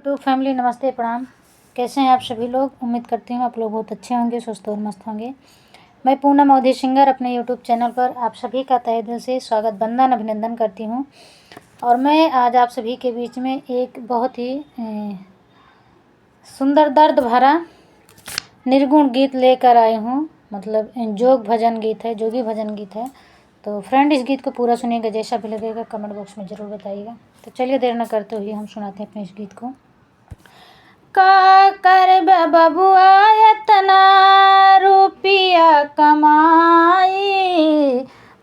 YouTube family, नमस्ते प्रणाम। कैसे हैं आप सभी लोग? उम्मीद करती हूँ आप लोग बहुत अच्छे होंगे, स्वस्थ और मस्त होंगे। मैं पूनम अवधि सिंगर अपने यूट्यूब चैनल पर आप सभी का तहे दिल से स्वागत, वंदन, अभिनंदन करती हूँ। और मैं आज आप सभी के बीच में एक बहुत ही सुंदर दर्द भरा निर्गुण गीत लेकर आई हूँ। मतलब जोग भजन गीत है, जोगी भजन गीत है। तो फ्रेंड, इस गीत को पूरा सुनिएगा, जैसा भी लगेगा कमेंट बॉक्स में ज़रूर बताइएगा। तो चलिए देर न करते हुए हम सुनाते हैं अपने इस गीत को। का कर बबुआ इतना रुपया कमाई,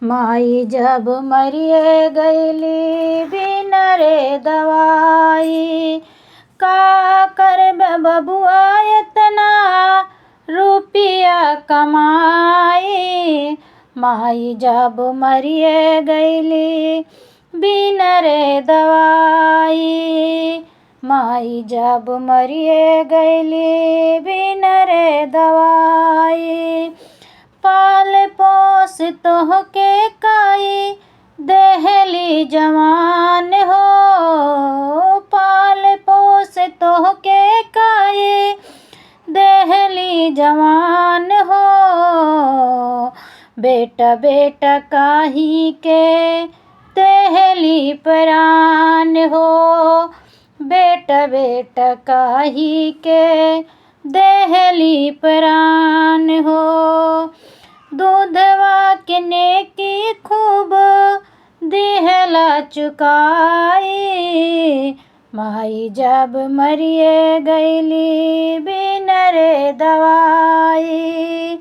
माई जब मरिए गईली बिन रे दवाई। का कर बबुआ इतना रुपया कमाई, माई जब मरिए गईली बिन रे दवाई। माई जब मरिए गईली बिन रे दवाई। पाल पोस तोहके काई देहली जवान हो, पाल पोस तोहके काई देहली जवान हो। बेटा बेटा काही के देहली परान हो, बेटा बेटा काही के देहली परान हो। दूधवा के नेकी खूब दिहला चुकाई, माई जब मरिए गईली बिन रे दवाई।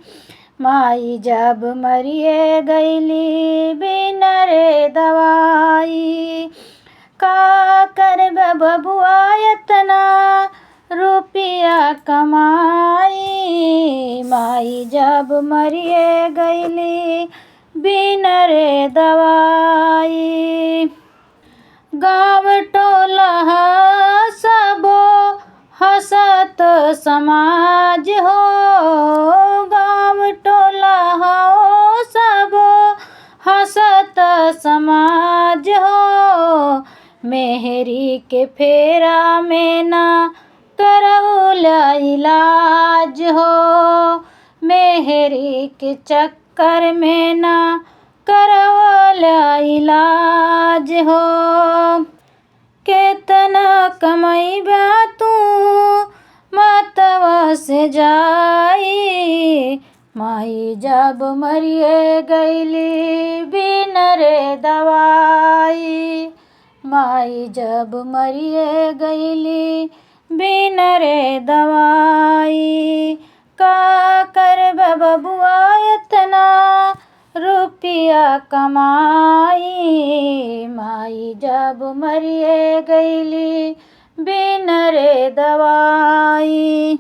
माई जब मरिए गईली बिन रे दवाई। का कर बबुआ इतना रुपया कमाई, माई जब मरिए गईली बिन रे दवाई। गाँव टोला सबो हसत समाज हो, गाँव टोला हो सबो हसत समाज हो। मेहरी के फेरा में ना करौला इलाज हो, मेहरी के चक्कर में ना करौला इलाज हो। केतना कमैबा तू मतवा से जाई, माई जब मरिए गईली बिन रे दवाई। माई जब मरिए गईली बिन रे दवाई। का कर बबुआ इतना रुपया कमाई, माई जब मरिए गईली बिन रे दवाई।